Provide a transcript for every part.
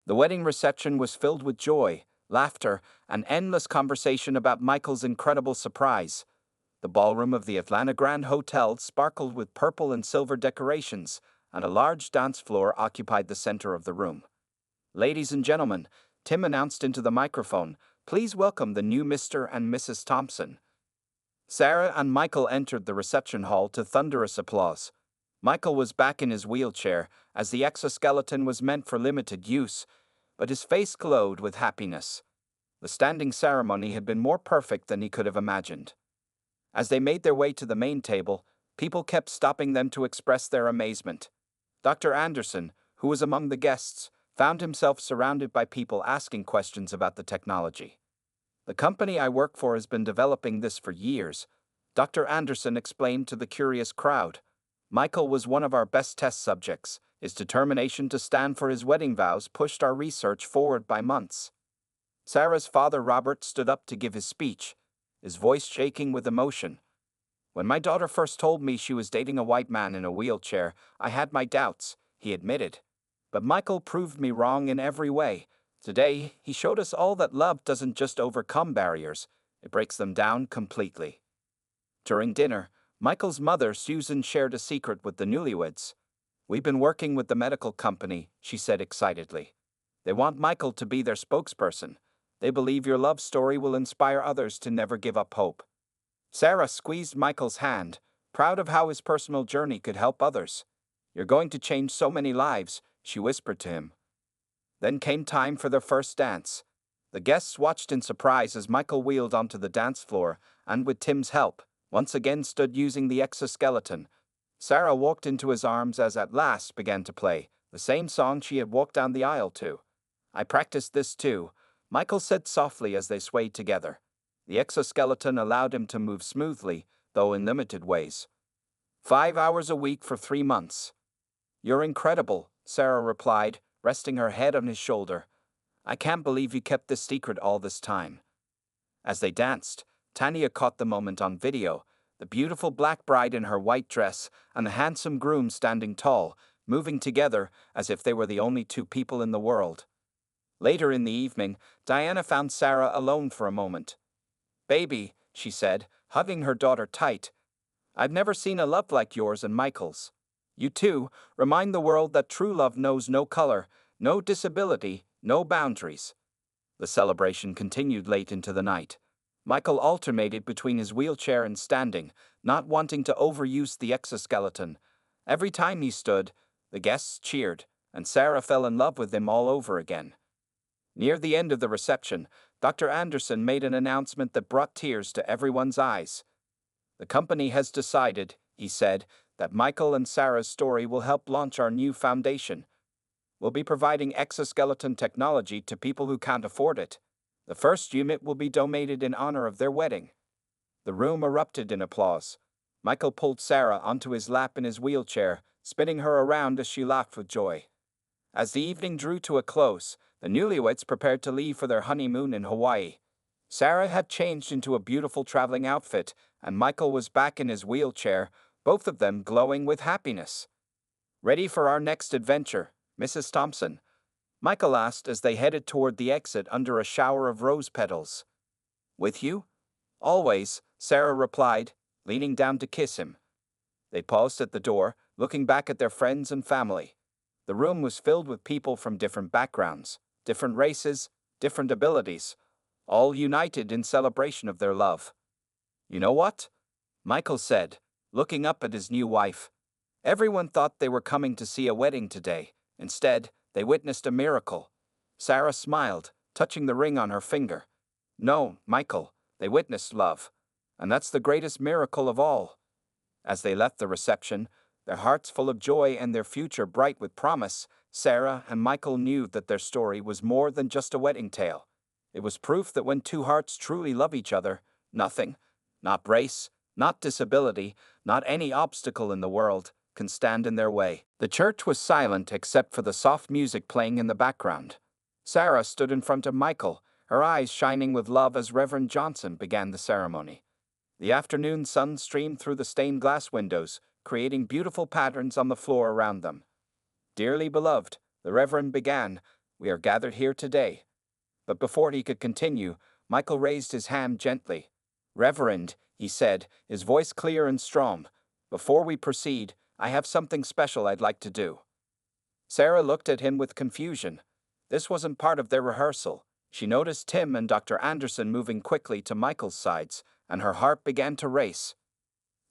The wedding reception was filled with joy, laughter, and endless conversation about Michael's incredible surprise. The ballroom of the Atlanta Grand Hotel sparkled with purple and silver decorations, and a large dance floor occupied the center of the room. "Ladies and gentlemen," Tim announced into the microphone, "please welcome the new Mr. and Mrs. Thompson." Sarah and Michael entered the reception hall to thunderous applause. Michael was back in his wheelchair, as the exoskeleton was meant for limited use, but his face glowed with happiness. The standing ceremony had been more perfect than he could have imagined. As they made their way to the main table, people kept stopping them to express their amazement. Dr. Anderson, who was among the guests, found himself surrounded by people asking questions about the technology. "The company I work for has been developing this for years," Dr. Anderson explained to the curious crowd. "Michael was one of our best test subjects. His determination to stand for his wedding vows pushed our research forward by months." Sarah's father, Robert, stood up to give his speech, his voice shaking with emotion. "When my daughter first told me she was dating a white man in a wheelchair, I had my doubts," he admitted. "But Michael proved me wrong in every way. Today, he showed us all that love doesn't just overcome barriers, it breaks them down completely." During dinner, Michael's mother, Susan, shared a secret with the newlyweds. "We've been working with the medical company," she said excitedly. "They want Michael to be their spokesperson. They believe your love story will inspire others to never give up hope." Sarah squeezed Michael's hand, proud of how his personal journey could help others. "You're going to change so many lives," she whispered to him. Then came time for their first dance. The guests watched in surprise as Michael wheeled onto the dance floor and, with Tim's help, once again stood using the exoskeleton. Sarah walked into his arms as at last began to play the same song she had walked down the aisle to. "I practiced this too," Michael said softly as they swayed together. The exoskeleton allowed him to move smoothly, though in limited ways. 5 hours a week for 3 months. "You're incredible," Sarah replied, resting her head on his shoulder. "I can't believe you kept this secret all this time." As they danced, Tanya caught the moment on video, the beautiful black bride in her white dress and the handsome groom standing tall, moving together as if they were the only two people in the world. Later in the evening, Diana found Sarah alone for a moment. "Baby," she said, hugging her daughter tight, "I've never seen a love like yours and Michael's. You two remind the world that true love knows no color, no disability, no boundaries." The celebration continued late into the night. Michael alternated between his wheelchair and standing, not wanting to overuse the exoskeleton. Every time he stood, the guests cheered, and Sarah fell in love with him all over again. Near the end of the reception, Dr. Anderson made an announcement that brought tears to everyone's eyes. "The company has decided," he said, "that Michael and Sarah's story will help launch our new foundation. We'll be providing exoskeleton technology to people who can't afford it. The first unit will be donated in honor of their wedding." The room erupted in applause. Michael pulled Sarah onto his lap in his wheelchair, spinning her around as she laughed with joy. As the evening drew to a close, the newlyweds prepared to leave for their honeymoon in Hawaii. Sarah had changed into a beautiful traveling outfit, and Michael was back in his wheelchair, both of them glowing with happiness. "Ready for our next adventure, Mrs. Thompson?" Michael asked as they headed toward the exit under a shower of rose petals. "With you?" "Always," Sarah replied, leaning down to kiss him. They paused at the door, looking back at their friends and family. The room was filled with people from different backgrounds, different races, different abilities, all united in celebration of their love. "You know what?" Michael said, looking up at his new wife. "Everyone thought they were coming to see a wedding today. Instead, they witnessed a miracle." Sarah smiled, touching the ring on her finger. "No, Michael, they witnessed love. And that's the greatest miracle of all." As they left the reception, their hearts full of joy and their future bright with promise, Sarah and Michael knew that their story was more than just a wedding tale. It was proof that when two hearts truly love each other, nothing, not race, not disability, not any obstacle in the world, can stand in their way. The church was silent except for the soft music playing in the background. Sarah stood in front of Michael, her eyes shining with love as Reverend Johnson began the ceremony. The afternoon sun streamed through the stained glass windows, creating beautiful patterns on the floor around them. "Dearly beloved," the Reverend began, we are gathered here today. But before he could continue, Michael raised his hand gently. Reverend, he said, his voice clear and strong, before we proceed, I have something special I'd like to do. Sarah looked at him with confusion. This wasn't part of their rehearsal. She noticed Tim and Dr. Anderson moving quickly to Michael's sides, and her heart began to race.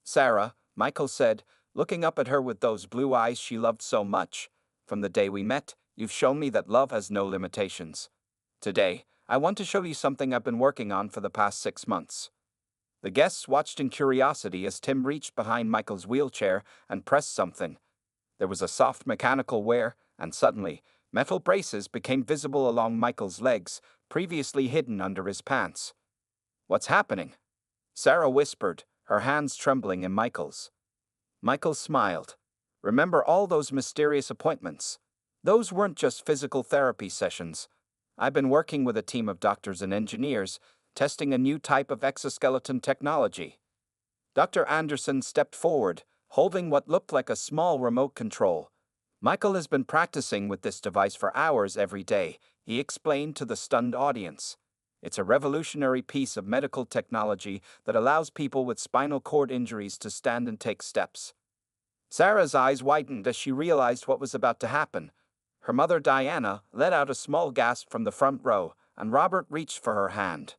Sarah, Michael said, looking up at her with those blue eyes she loved so much, from the day we met, you've shown me that love has no limitations. Today, I want to show you something I've been working on for the past 6 months. The guests watched in curiosity as Tim reached behind Michael's wheelchair and pressed something. There was a soft mechanical wear, and suddenly, metal braces became visible along Michael's legs, previously hidden under his pants. What's happening? Sarah whispered, her hands trembling in Michael's. Michael smiled. Remember all those mysterious appointments? Those weren't just physical therapy sessions. I've been working with a team of doctors and engineers, testing a new type of exoskeleton technology. Dr. Anderson stepped forward, holding what looked like a small remote control. Michael has been practicing with this device for hours every day, he explained to the stunned audience. It's a revolutionary piece of medical technology that allows people with spinal cord injuries to stand and take steps. Sarah's eyes widened as she realized what was about to happen. Her mother Diana let out a small gasp from the front row, and Robert reached for her hand.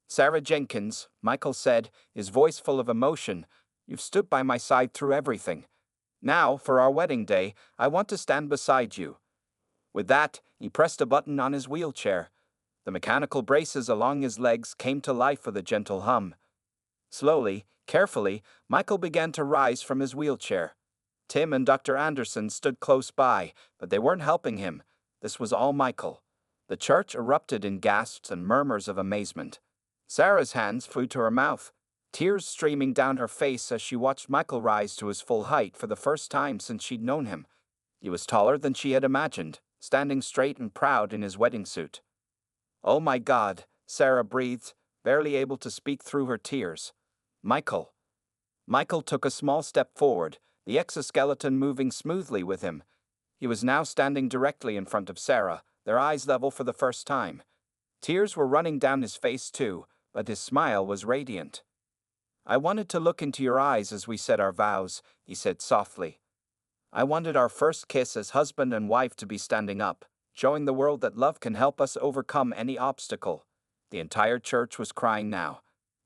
Sarah Jenkins, Michael said, his voice full of emotion, you've stood by my side through everything. Now, for our wedding day, I want to stand beside you. With that, he pressed a button on his wheelchair. The mechanical braces along his legs came to life with a gentle hum. Slowly, carefully, Michael began to rise from his wheelchair. Tim and Dr. Anderson stood close by, but they weren't helping him. This was all Michael. The church erupted in gasps and murmurs of amazement. Sarah's hands flew to her mouth, tears streaming down her face as she watched Michael rise to his full height for the first time since she'd known him. He was taller than she had imagined, standing straight and proud in his wedding suit. Oh my God, Sarah breathed, barely able to speak through her tears. Michael. Michael took a small step forward, the exoskeleton moving smoothly with him. He was now standing directly in front of Sarah, their eyes level for the first time. Tears were running down his face too, but his smile was radiant. I wanted to look into your eyes as we said our vows, he said softly. I wanted our first kiss as husband and wife to be standing up, showing the world that love can help us overcome any obstacle. The entire church was crying now.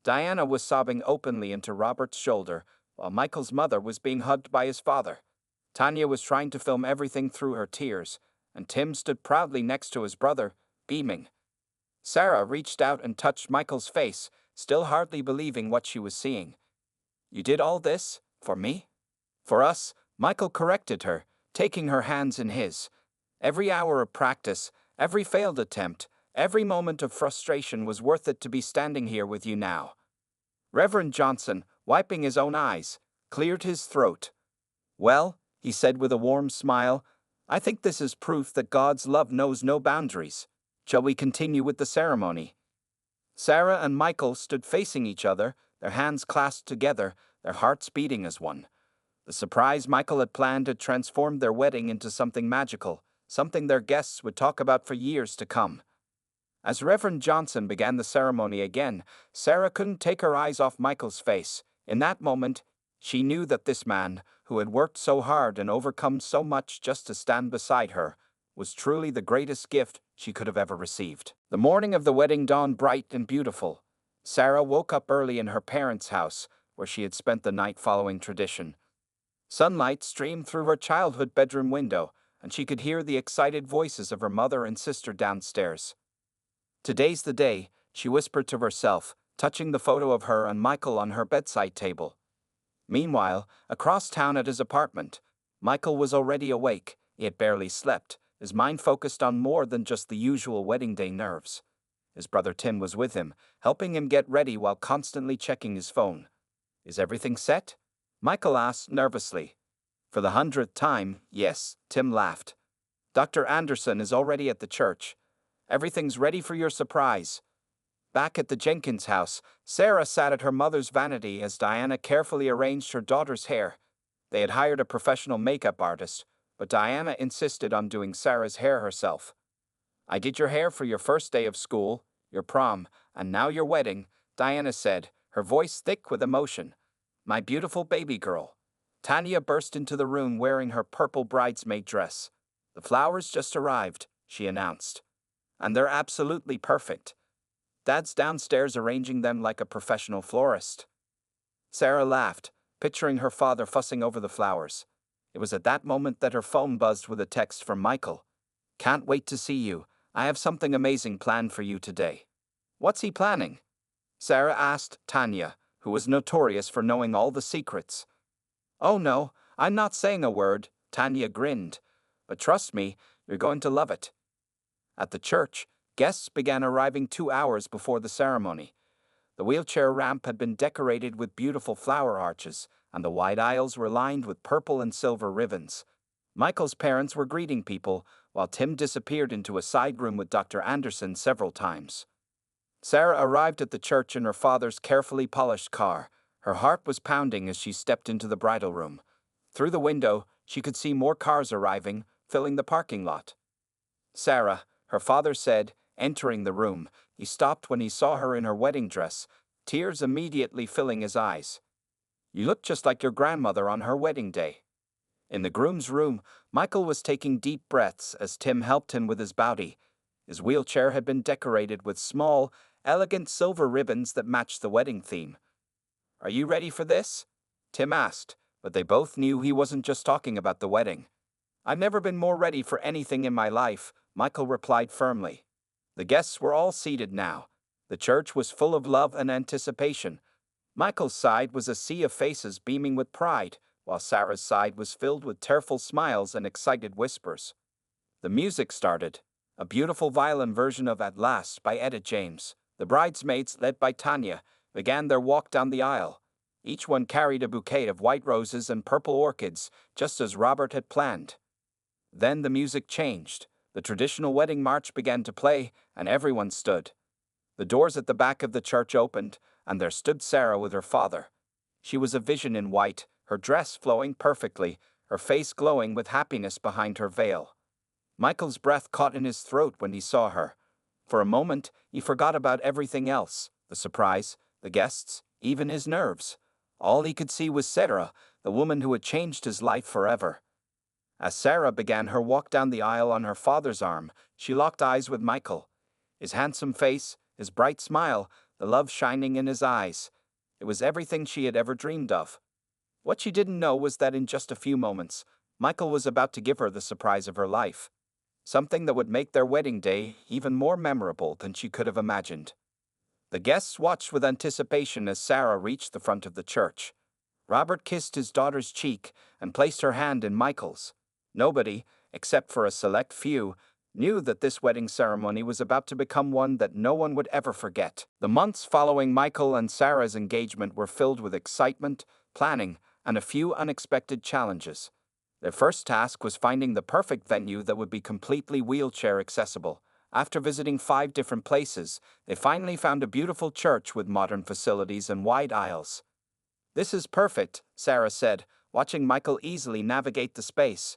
Diana was sobbing openly into Robert's shoulder, while Michael's mother was being hugged by his father. Tanya was trying to film everything through her tears, and Tim stood proudly next to his brother, beaming. Sarah reached out and touched Michael's face, still hardly believing what she was seeing. You did all this? For me? For us, Michael corrected her, taking her hands in his. Every hour of practice, every failed attempt, every moment of frustration was worth it to be standing here with you now. Reverend Johnson, wiping his own eyes, cleared his throat. Well, he said with a warm smile, I think this is proof that God's love knows no boundaries. Shall we continue with the ceremony? Sarah and Michael stood facing each other, their hands clasped together, their hearts beating as one. The surprise Michael had planned had transformed their wedding into something magical, something their guests would talk about for years to come. As Reverend Johnson began the ceremony again, Sarah couldn't take her eyes off Michael's face. In that moment, she knew that this man, who had worked so hard and overcome so much just to stand beside her, was truly the greatest gift she could have ever received. The morning of the wedding dawned bright and beautiful. Sarah woke up early in her parents' house, where she had spent the night following tradition. Sunlight streamed through her childhood bedroom window, and she could hear the excited voices of her mother and sister downstairs. Today's the day, she whispered to herself, touching the photo of her and Michael on her bedside table. Meanwhile, across town at his apartment, Michael was already awake. He had barely slept, his mind focused on more than just the usual wedding day nerves. His brother Tim was with him, helping him get ready while constantly checking his phone. Is everything set? Michael asked nervously. For the 100th time, yes, Tim laughed. Dr. Anderson is already at the church. Everything's ready for your surprise. Back at the Jenkins house, Sarah sat at her mother's vanity as Diana carefully arranged her daughter's hair. They had hired a professional makeup artist, but Diana insisted on doing Sarah's hair herself. I did your hair for your first day of school, your prom, and now your wedding, Diana said, her voice thick with emotion. My beautiful baby girl. Tanya burst into the room wearing her purple bridesmaid dress. The flowers just arrived, she announced. And they're absolutely perfect. Dad's downstairs arranging them like a professional florist. Sarah laughed, picturing her father fussing over the flowers. It was at that moment that her phone buzzed with a text from Michael. Can't wait to see you. I have something amazing planned for you today. What's he planning? Sarah asked Tanya, who was notorious for knowing all the secrets. Oh no, I'm not saying a word, Tanya grinned. But trust me, you're going to love it. At the church, guests began arriving 2 hours before the ceremony. The wheelchair ramp had been decorated with beautiful flower arches, and the wide aisles were lined with purple and silver ribbons. Michael's parents were greeting people, while Tim disappeared into a side room with Dr. Anderson several times. Sarah arrived at the church in her father's carefully polished car. Her heart was pounding as she stepped into the bridal room. Through the window, she could see more cars arriving, filling the parking lot. Sarah, her father said, entering the room. He stopped when he saw her in her wedding dress, tears immediately filling his eyes. You look just like your grandmother on her wedding day. In the groom's room, Michael was taking deep breaths as Tim helped him with his bowtie. His wheelchair had been decorated with small, elegant silver ribbons that matched the wedding theme. Are you ready for this? Tim asked, but they both knew he wasn't just talking about the wedding. I've never been more ready for anything in my life, Michael replied firmly. The guests were all seated now. The church was full of love and anticipation. Michael's side was a sea of faces beaming with pride, while Sarah's side was filled with tearful smiles and excited whispers. The music started, a beautiful violin version of At Last by Etta James. The bridesmaids, led by Tanya, began their walk down the aisle. Each one carried a bouquet of white roses and purple orchids, just as Robert had planned. Then the music changed. The traditional wedding march began to play, and everyone stood. The doors at the back of the church opened, and there stood Sarah with her father. She was a vision in white, her dress flowing perfectly, her face glowing with happiness behind her veil. Michael's breath caught in his throat when he saw her. For a moment, he forgot about everything else, the surprise, the guests, even his nerves. All he could see was Sarah, the woman who had changed his life forever. As Sarah began her walk down the aisle on her father's arm, she locked eyes with Michael. His handsome face, his bright smile, the love shining in his eyes. It was everything she had ever dreamed of. What she didn't know was that in just a few moments, Michael was about to give her the surprise of her life. Something that would make their wedding day even more memorable than she could have imagined. The guests watched with anticipation as Sarah reached the front of the church. Robert kissed his daughter's cheek and placed her hand in Michael's. Nobody, except for a select few, knew that this wedding ceremony was about to become one that no one would ever forget. The months following Michael and Sarah's engagement were filled with excitement, planning, and a few unexpected challenges. Their first task was finding the perfect venue that would be completely wheelchair accessible. After visiting 5 different places, they finally found a beautiful church with modern facilities and wide aisles. This is perfect, Sarah said, watching Michael easily navigate the space.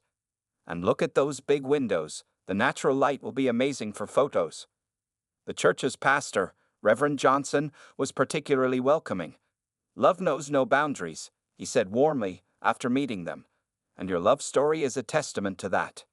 And look at those big windows. The natural light will be amazing for photos. The church's pastor, Reverend Johnson, was particularly welcoming. Love knows no boundaries, he said warmly after meeting them, and your love story is a testament to that.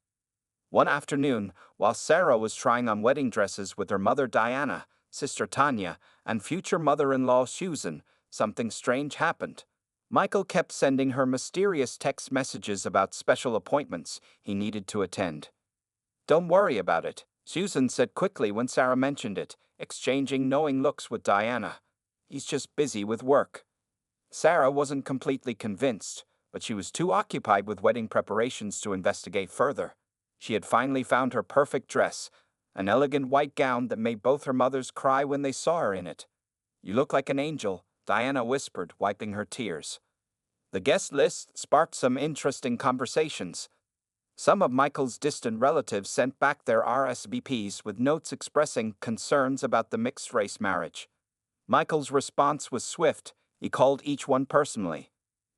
One afternoon, while Sarah was trying on wedding dresses with her mother Diana, sister Tanya, and future mother-in-law Susan, something strange happened. Michael kept sending her mysterious text messages about special appointments he needed to attend. Don't worry about it, Susan said quickly when Sarah mentioned it, exchanging knowing looks with Diana. He's just busy with work. Sarah wasn't completely convinced, but she was too occupied with wedding preparations to investigate further. She had finally found her perfect dress, an elegant white gown that made both her mothers cry when they saw her in it. You look like an angel, Diana whispered, wiping her tears. The guest list sparked some interesting conversations. Some of Michael's distant relatives sent back their RSVPs with notes expressing concerns about the mixed-race marriage. Michael's response was swift. He called each one personally.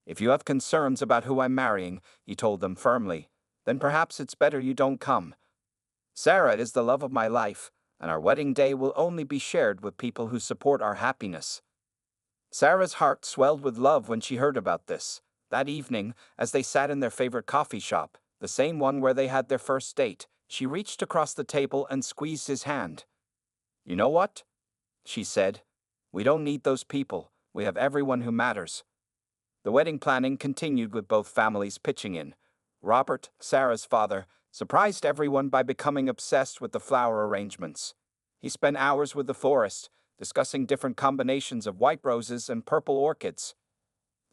If you have concerns about who I'm marrying, he told them firmly, then perhaps it's better you don't come. Sarah is the love of my life, and our wedding day will only be shared with people who support our happiness. Sarah's heart swelled with love when she heard about this. That evening, as they sat in their favorite coffee shop, the same one where they had their first date, she reached across the table and squeezed his hand. "You know what?" she said. "We don't need those people. We have everyone who matters." The wedding planning continued with both families pitching in. Robert, Sarah's father, surprised everyone by becoming obsessed with the flower arrangements. He spent hours with the florist, discussing different combinations of white roses and purple orchids.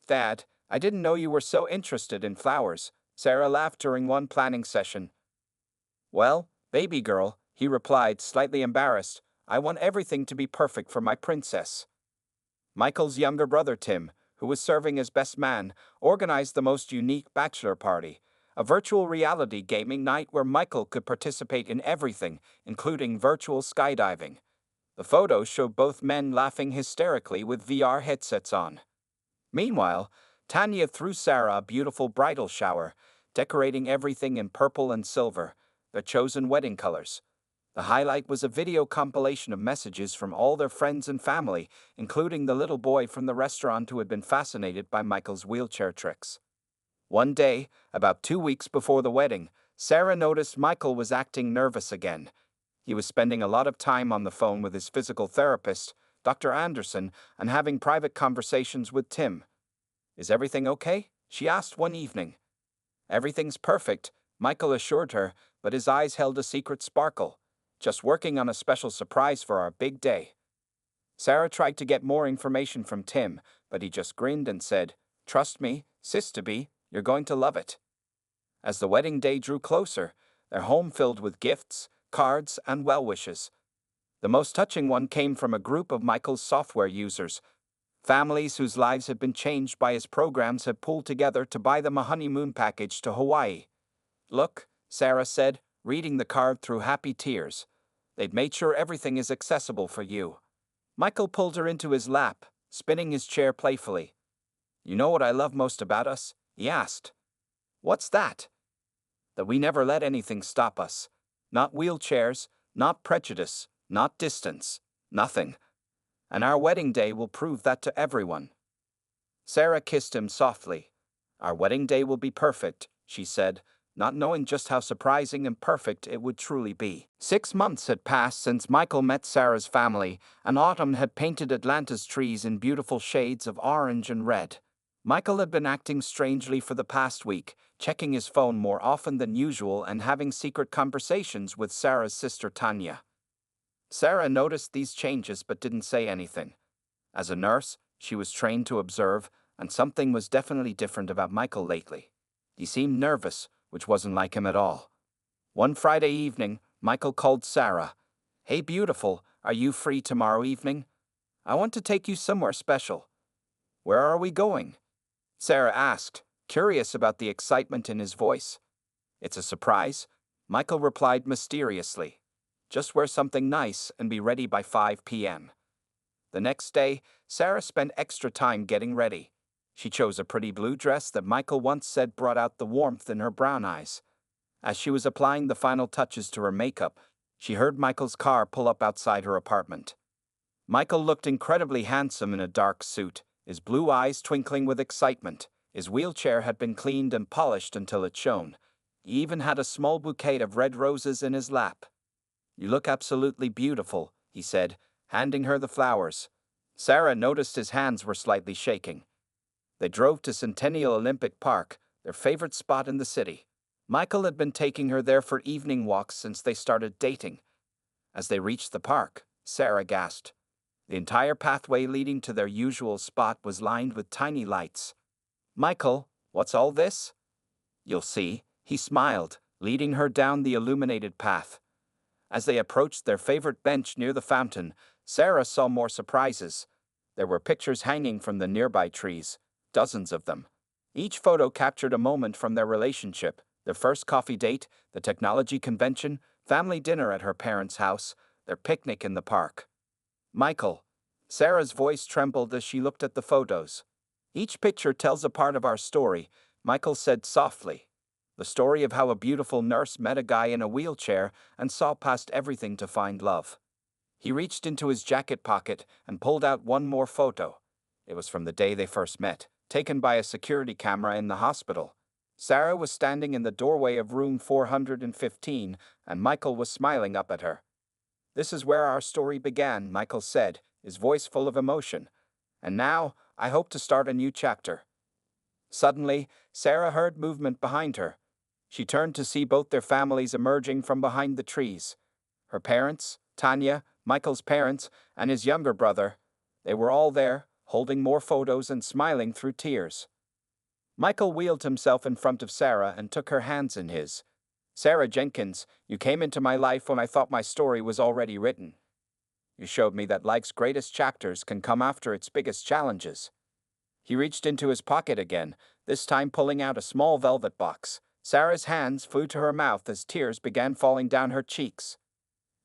"Dad, I didn't know you were so interested in flowers," Sarah laughed during one planning session. "Well, baby girl," he replied, slightly embarrassed, "I want everything to be perfect for my princess." Michael's younger brother Tim, who was serving as best man, organized the most unique bachelor party, a virtual reality gaming night where Michael could participate in everything, including virtual skydiving. The photos showed both men laughing hysterically with VR headsets on. Meanwhile, Tanya threw Sarah a beautiful bridal shower, decorating everything in purple and silver, their chosen wedding colors. The highlight was a video compilation of messages from all their friends and family, including the little boy from the restaurant who had been fascinated by Michael's wheelchair tricks. One day, about 2 weeks before the wedding, Sarah noticed Michael was acting nervous again. He was spending a lot of time on the phone with his physical therapist, Dr. Anderson, and having private conversations with Tim. "Is everything okay?" she asked one evening. "Everything's perfect," Michael assured her, but his eyes held a secret sparkle. "Just working on a special surprise for our big day." Sarah tried to get more information from Tim, but he just grinned and said, "Trust me, sis-to-be, you're going to love it." As the wedding day drew closer, their home filled with gifts, cards, and well wishes. The most touching one came from a group of Michael's software users. Families whose lives had been changed by his programs had pulled together to buy them a honeymoon package to Hawaii. "Look," Sarah said, reading the card through happy tears. "They'd made sure everything is accessible for you." Michael pulled her into his lap, spinning his chair playfully. "You know what I love most about us?" he asked. "What's that?" "That we never let anything stop us. Not wheelchairs, not prejudice, not distance, nothing. And our wedding day will prove that to everyone." Sarah kissed him softly. "Our wedding day will be perfect," she said, not knowing just how surprising and perfect it would truly be. 6 months had passed since Michael met Sarah's family, and autumn had painted Atlanta's trees in beautiful shades of orange and red. Michael had been acting strangely for the past week, checking his phone more often than usual and having secret conversations with Sarah's sister Tanya. Sarah noticed these changes but didn't say anything. As a nurse, she was trained to observe, and something was definitely different about Michael lately. He seemed nervous, which wasn't like him at all. One Friday evening, Michael called Sarah. "Hey beautiful, are you free tomorrow evening? I want to take you somewhere special." "Where are we going?" Sarah asked, curious about the excitement in his voice. "It's a surprise," Michael replied mysteriously. "Just wear something nice and be ready by 5 p.m. The next day, Sarah spent extra time getting ready. She chose a pretty blue dress that Michael once said brought out the warmth in her brown eyes. As she was applying the final touches to her makeup, she heard Michael's car pull up outside her apartment. Michael looked incredibly handsome in a dark suit, his blue eyes twinkling with excitement. His wheelchair had been cleaned and polished until it shone. He even had a small bouquet of red roses in his lap. "You look absolutely beautiful," he said, handing her the flowers. Sarah noticed his hands were slightly shaking. They drove to Centennial Olympic Park, their favorite spot in the city. Michael had been taking her there for evening walks since they started dating. As they reached the park, Sarah gasped. The entire pathway leading to their usual spot was lined with tiny lights. "Michael, what's all this?" "You'll see," he smiled, leading her down the illuminated path. As they approached their favorite bench near the fountain, Sarah saw more surprises. There were pictures hanging from the nearby trees, dozens of them. Each photo captured a moment from their relationship: their first coffee date, the technology convention, family dinner at her parents' house, their picnic in the park. "Michael," Sarah's voice trembled as she looked at the photos. "Each picture tells a part of our story," Michael said softly. The story of how a beautiful nurse met a guy in a wheelchair and saw past everything to find love. He reached into his jacket pocket and pulled out one more photo. It was from the day they first met, taken by a security camera in the hospital. Sarah was standing in the doorway of room 415, and Michael was smiling up at her. "This is where our story began," Michael said, his voice full of emotion. "And now, I hope to start a new chapter." Suddenly, Sarah heard movement behind her. She turned to see both their families emerging from behind the trees. Her parents, Tanya, Michael's parents, and his younger brother. They were all there, holding more photos and smiling through tears. Michael wheeled himself in front of Sarah and took her hands in his. "Sarah Jenkins, you came into my life when I thought my story was already written. You showed me that life's greatest chapters can come after its biggest challenges." He reached into his pocket again, this time pulling out a small velvet box. Sarah's hands flew to her mouth as tears began falling down her cheeks.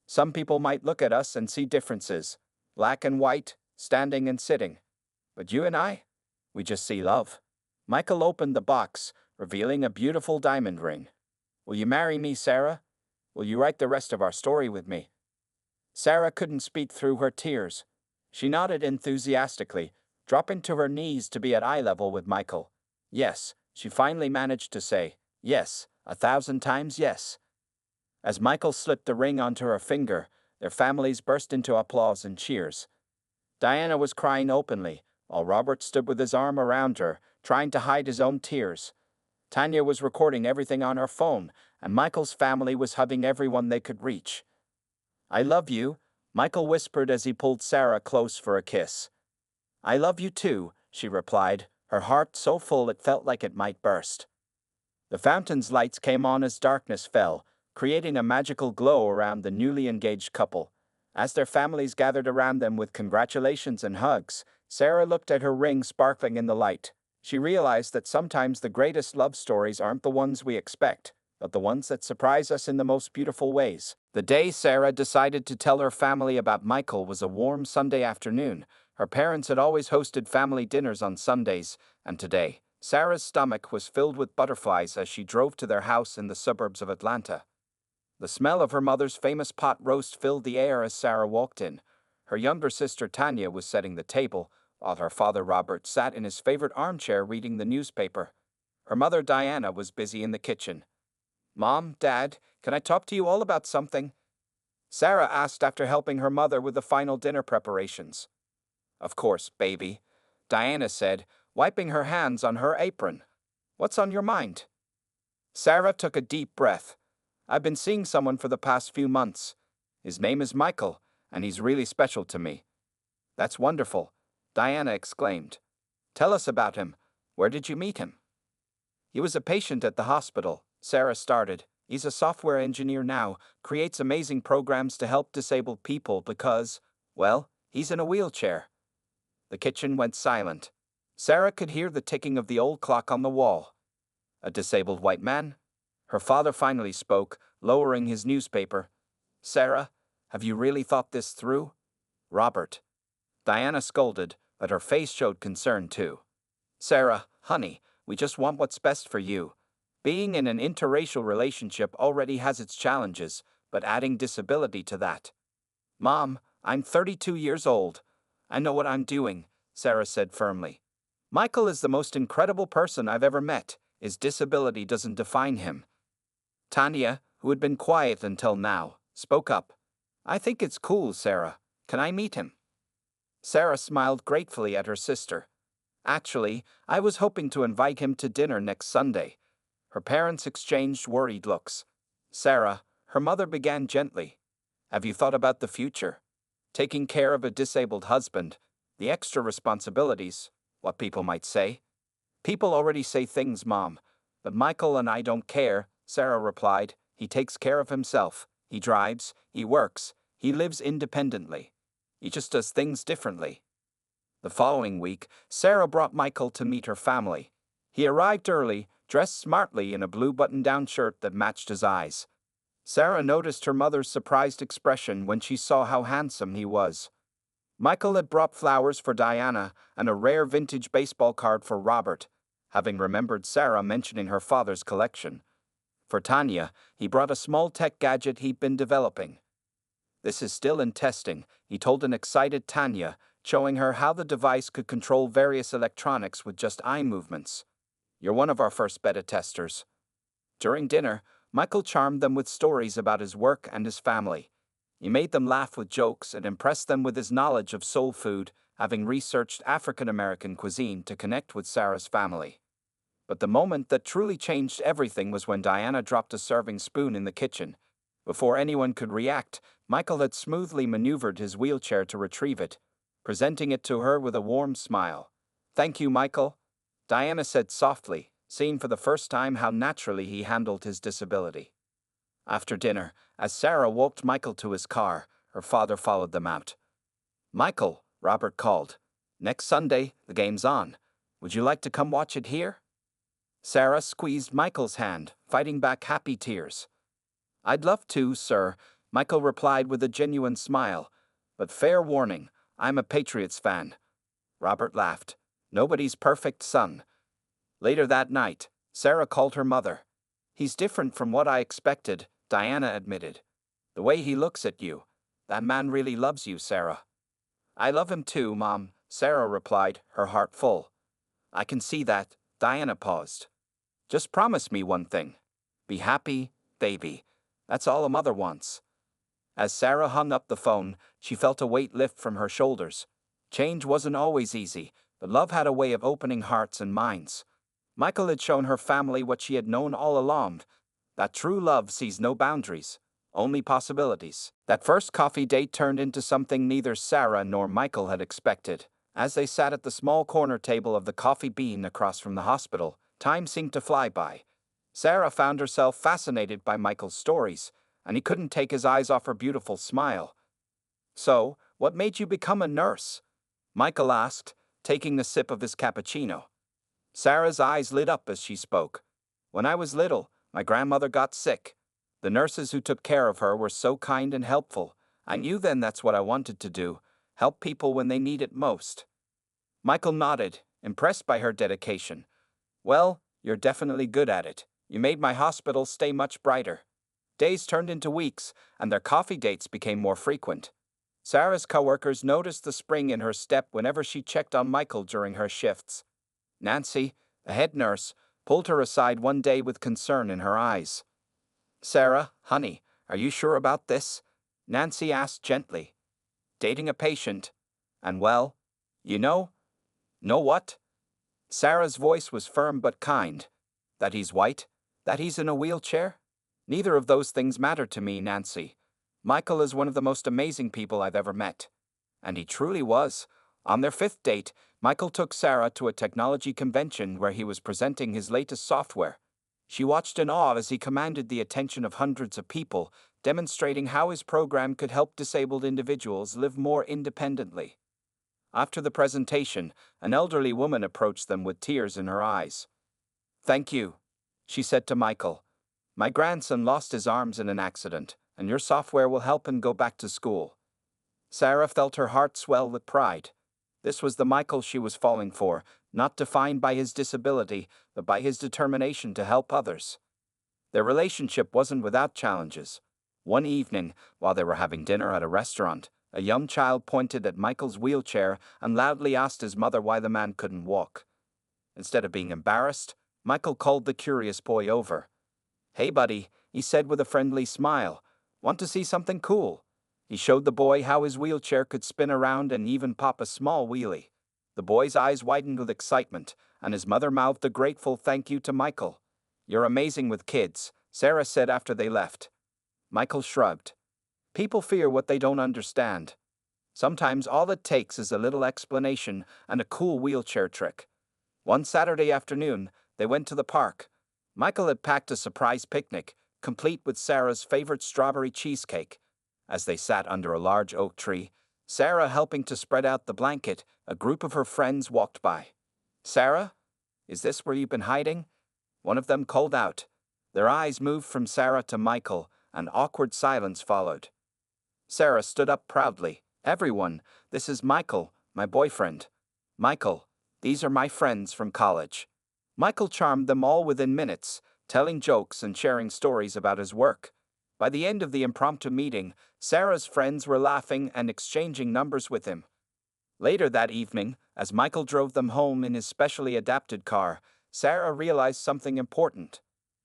"Some people might look at us and see differences, black and white, standing and sitting. But you and I, we just see love." Michael opened the box, revealing a beautiful diamond ring. "Will you marry me, Sarah? Will you write the rest of our story with me?" Sarah couldn't speak through her tears. She nodded enthusiastically, dropping to her knees to be at eye level with Michael. "Yes," she finally managed to say. "Yes, 1,000 times yes." As Michael slipped the ring onto her finger, their families burst into applause and cheers. Diana was crying openly, while Robert stood with his arm around her, trying to hide his own tears. Tanya was recording everything on her phone, and Michael's family was hugging everyone they could reach. "I love you," Michael whispered as he pulled Sarah close for a kiss. "I love you too," she replied, her heart so full it felt like it might burst. The fountain's lights came on as darkness fell, creating a magical glow around the newly engaged couple. As their families gathered around them with congratulations and hugs, Sarah looked at her ring sparkling in the light. She realized that sometimes the greatest love stories aren't the ones we expect, but the ones that surprise us in the most beautiful ways. The day Sarah decided to tell her family about Michael was a warm Sunday afternoon. Her parents had always hosted family dinners on Sundays, and today, Sarah's stomach was filled with butterflies as she drove to their house in the suburbs of Atlanta. The smell of her mother's famous pot roast filled the air as Sarah walked in. Her younger sister Tanya was setting the table, while her father Robert sat in his favorite armchair reading the newspaper. Her mother Diana was busy in the kitchen. "Mom, Dad, can I talk to you all about something?" Sarah asked after helping her mother with the final dinner preparations. "Of course, baby," Diana said, wiping her hands on her apron. "What's on your mind?" Sarah took a deep breath. "I've been seeing someone for the past few months. His name is Michael, and he's really special to me." "That's wonderful," Diana exclaimed. "Tell us about him. Where did you meet him?" "He was a patient at the hospital," Sarah started. "He's a software engineer now, creates amazing programs to help disabled people because, well, he's in a wheelchair." The kitchen went silent. Sarah could hear the ticking of the old clock on the wall. "A disabled white man?" Her father finally spoke, lowering his newspaper. "Sarah, have you really thought this through?" "Robert." Diana scolded, but her face showed concern too. "Sarah, honey, we just want what's best for you. Being in an interracial relationship already has its challenges, but adding disability to that." "Mom, I'm 32 years old. I know what I'm doing," Sarah said firmly. "Michael is the most incredible person I've ever met. His disability doesn't define him." Tanya, who had been quiet until now, spoke up. "I think it's cool, Sarah. Can I meet him?" Sarah smiled gratefully at her sister. "Actually, I was hoping to invite him to dinner next Sunday." Her parents exchanged worried looks. "Sarah," her mother began gently, "have you thought about the future? Taking care of a disabled husband, the extra responsibilities, what people might say." "People already say things, Mom. But Michael and I don't care," Sarah replied. "He takes care of himself. He drives, he works, he lives independently. He just does things differently." The following week, Sarah brought Michael to meet her family. He arrived early, dressed smartly in a blue button-down shirt that matched his eyes. Sarah noticed her mother's surprised expression when she saw how handsome he was. Michael had brought flowers for Diana and a rare vintage baseball card for Robert, having remembered Sarah mentioning her father's collection. For Tanya, he brought a small tech gadget he'd been developing. "This is still in testing," he told an excited Tanya, showing her how the device could control various electronics with just eye movements. "You're one of our first beta testers." During dinner, Michael charmed them with stories about his work and his family. He made them laugh with jokes and impressed them with his knowledge of soul food, having researched African American cuisine to connect with Sarah's family. But the moment that truly changed everything was when Diana dropped a serving spoon in the kitchen. Before anyone could react, Michael had smoothly maneuvered his wheelchair to retrieve it, presenting it to her with a warm smile. "Thank you, Michael," Diana said softly, seeing for the first time how naturally he handled his disability. After dinner, as Sarah walked Michael to his car, her father followed them out. "Michael," Robert called, "next Sunday, the game's on. Would you like to come watch it here?" Sarah squeezed Michael's hand, fighting back happy tears. "I'd love to, sir," Michael replied with a genuine smile. "But fair warning, I'm a Patriots fan." Robert laughed. "Nobody's perfect, son." Later that night, Sarah called her mother. "He's different from what I expected," Diana admitted. "The way he looks at you. That man really loves you, Sarah." "I love him too, Mom," Sarah replied, her heart full. "I can see that." Diana paused. "Just promise me one thing. Be happy, baby. That's all a mother wants." As Sarah hung up the phone, she felt a weight lift from her shoulders. Change wasn't always easy, but love had a way of opening hearts and minds. Michael had shown her family what she had known all along, that true love sees no boundaries, only possibilities. That first coffee date turned into something neither Sarah nor Michael had expected. As they sat at the small corner table of the Coffee Bean across from the hospital, time seemed to fly by. Sarah found herself fascinated by Michael's stories, and he couldn't take his eyes off her beautiful smile. "So, what made you become a nurse?" Michael asked, taking a sip of his cappuccino. Sarah's eyes lit up as she spoke. "When I was little, my grandmother got sick. The nurses who took care of her were so kind and helpful. I knew then that's what I wanted to do, help people when they need it most." Michael nodded, impressed by her dedication. "Well, you're definitely good at it. You made my hospital stay much brighter." Days turned into weeks, and their coffee dates became more frequent. Sarah's coworkers noticed the spring in her step whenever she checked on Michael during her shifts. Nancy, the head nurse, pulled her aside one day with concern in her eyes. "Sarah, honey, are you sure about this?" Nancy asked gently. "Dating a patient. And well, you know?" "Know what?" Sarah's voice was firm but kind. "That he's white? That he's in a wheelchair? Neither of those things matter to me, Nancy. Michael is one of the most amazing people I've ever met." And he truly was. On their fifth date, Michael took Sarah to a technology convention where he was presenting his latest software. She watched in awe as he commanded the attention of hundreds of people, demonstrating how his program could help disabled individuals live more independently. After the presentation, an elderly woman approached them with tears in her eyes. "Thank you," she said to Michael. "My grandson lost his arms in an accident, and your software will help him go back to school." Sarah felt her heart swell with pride. This was the Michael she was falling for, not defined by his disability, but by his determination to help others. Their relationship wasn't without challenges. One evening, while they were having dinner at a restaurant, a young child pointed at Michael's wheelchair and loudly asked his mother why the man couldn't walk. Instead of being embarrassed, Michael called the curious boy over. "Hey, buddy," he said with a friendly smile. "Want to see something cool?" He showed the boy how his wheelchair could spin around and even pop a small wheelie. The boy's eyes widened with excitement, and his mother mouthed a grateful thank you to Michael. "You're amazing with kids," Sarah said after they left. Michael shrugged. "People fear what they don't understand. Sometimes all it takes is a little explanation and a cool wheelchair trick." One Saturday afternoon, they went to the park. Michael had packed a surprise picnic, complete with Sarah's favorite strawberry cheesecake. As they sat under a large oak tree, Sarah helping to spread out the blanket, a group of her friends walked by. "Sarah, is this where you've been hiding?" One of them called out. Their eyes moved from Sarah to Michael, and awkward silence followed. Sarah stood up proudly. "Everyone, this is Michael, my boyfriend. Michael, these are my friends from college." Michael charmed them all within minutes, telling jokes and sharing stories about his work. By the end of the impromptu meeting, Sarah's friends were laughing and exchanging numbers with him. Later that evening, as Michael drove them home in his specially adapted car, Sarah realized something important.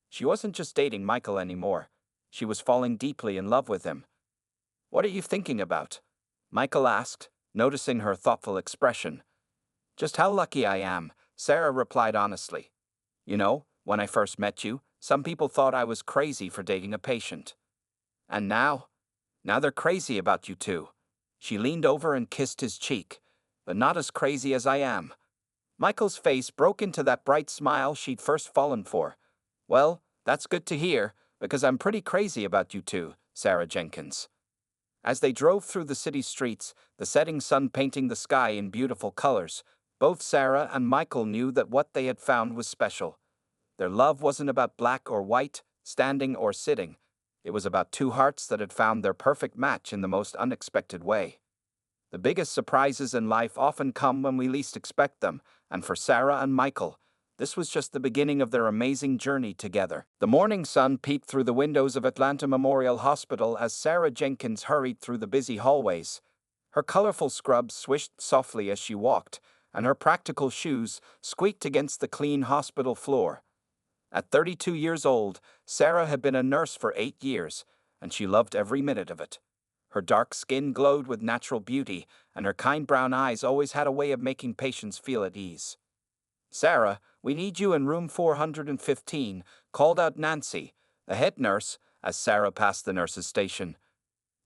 She wasn't just dating Michael anymore. She was falling deeply in love with him. "What are you thinking about?" Michael asked, noticing her thoughtful expression. "Just how lucky I am," Sarah replied honestly. "You know, when I first met you, some people thought I was crazy for dating a patient. And now? Now they're crazy about you too." She leaned over and kissed his cheek. "But not as crazy as I am." Michael's face broke into that bright smile she'd first fallen for. "Well, that's good to hear, because I'm pretty crazy about you too, Sarah Jenkins." As they drove through the city streets, the setting sun painting the sky in beautiful colors, both Sarah and Michael knew that what they had found was special. Their love wasn't about black or white, standing or sitting. It was about two hearts that had found their perfect match in the most unexpected way. The biggest surprises in life often come when we least expect them, and for Sarah and Michael, this was just the beginning of their amazing journey together. The morning sun peeked through the windows of Atlanta Memorial Hospital as Sarah Jenkins hurried through the busy hallways. Her colorful scrubs swished softly as she walked, and her practical shoes squeaked against the clean hospital floor. At 32 years old, Sarah had been a nurse for 8 years, and she loved every minute of it. Her dark skin glowed with natural beauty, and her kind brown eyes always had a way of making patients feel at ease. "Sarah, we need you in room 415, called out Nancy, the head nurse, as Sarah passed the nurse's station.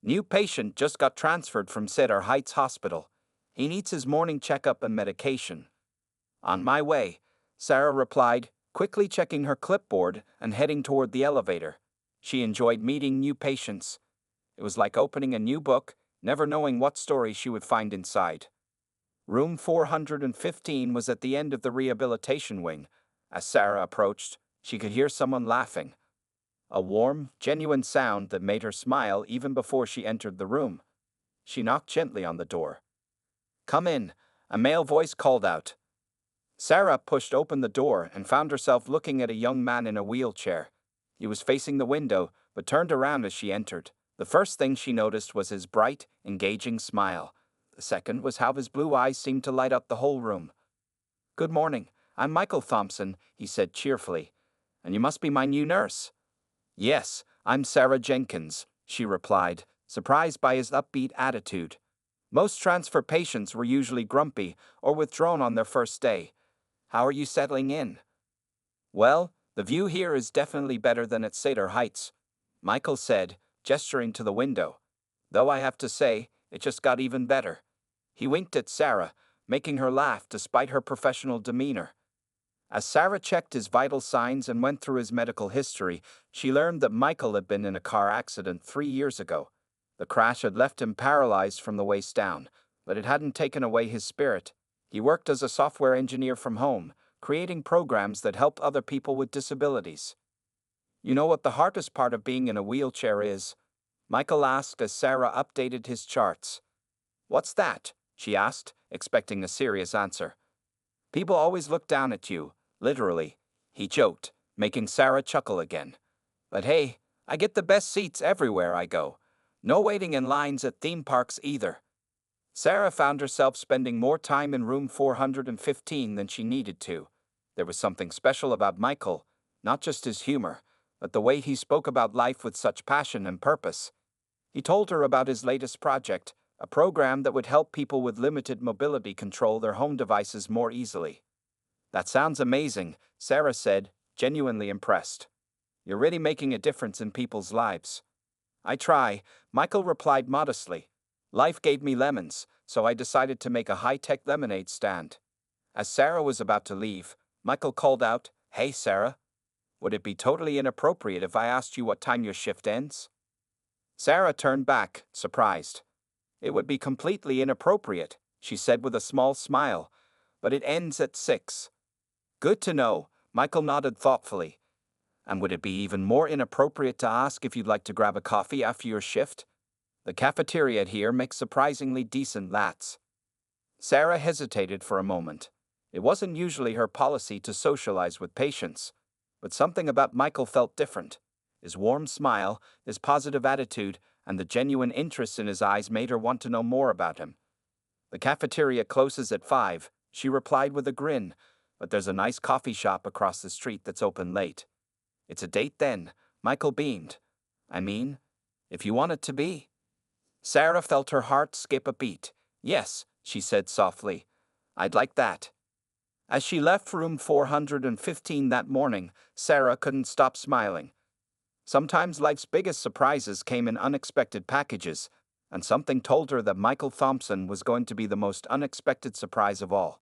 "New patient just got transferred from Cedar Heights Hospital. He needs his morning checkup and medication." "On my way," Sarah replied, quickly checking her clipboard and heading toward the elevator. She enjoyed meeting new patients. It was like opening a new book, never knowing what story she would find inside. Room 415 was at the end of the rehabilitation wing. As Sarah approached, she could hear someone laughing. A warm, genuine sound that made her smile even before she entered the room. She knocked gently on the door. "Come in," a male voice called out. Sarah pushed open the door and found herself looking at a young man in a wheelchair. He was facing the window, but turned around as she entered. The first thing she noticed was his bright, engaging smile. The second was how his blue eyes seemed to light up the whole room. "Good morning. I'm Michael Thompson," he said cheerfully. "And you must be my new nurse." "Yes, I'm Sarah Jenkins," she replied, surprised by his upbeat attitude. Most transfer patients were usually grumpy or withdrawn on their first day. "How are you settling in?" "Well, the view here is definitely better than at Cedar Heights," Michael said, gesturing to the window. "Though I have to say, it just got even better." He winked at Sarah, making her laugh despite her professional demeanor. As Sarah checked his vital signs and went through his medical history, she learned that Michael had been in a car accident 3 years ago. The crash had left him paralyzed from the waist down, but it hadn't taken away his spirit. He worked as a software engineer from home, creating programs that help other people with disabilities. "You know what the hardest part of being in a wheelchair is?" Michael asked as Sarah updated his charts. "What's that?" she asked, expecting a serious answer. "People always look down at you, literally," he joked, making Sarah chuckle again. "But hey, I get the best seats everywhere I go. No waiting in lines at theme parks either." Sarah found herself spending more time in room 415 than she needed to. There was something special about Michael, not just his humor, but the way he spoke about life with such passion and purpose. He told her about his latest project, a program that would help people with limited mobility control their home devices more easily. "That sounds amazing," Sarah said, genuinely impressed. "You're really making a difference in people's lives." "I try," Michael replied modestly. "Life gave me lemons, so I decided to make a high-tech lemonade stand." As Sarah was about to leave, Michael called out, "Hey, Sarah. Would it be totally inappropriate if I asked you what time your shift ends?" Sarah turned back, surprised. "It would be completely inappropriate," she said with a small smile, "but it ends at 6. "Good to know," Michael nodded thoughtfully. "And would it be even more inappropriate to ask if you'd like to grab a coffee after your shift? The cafeteria here makes surprisingly decent lattes." Sarah hesitated for a moment. It wasn't usually her policy to socialize with patients. But something about Michael felt different. His warm smile, his positive attitude, and the genuine interest in his eyes made her want to know more about him. The cafeteria closes at 5, she replied with a grin, but there's a nice coffee shop across the street that's open late. It's a date then, Michael beamed. I mean, if you want it to be. Sarah felt her heart skip a beat. Yes, she said softly. I'd like that. As she left room 415 that morning, Sarah couldn't stop smiling. Sometimes life's biggest surprises came in unexpected packages, and something told her that Michael Thompson was going to be the most unexpected surprise of all.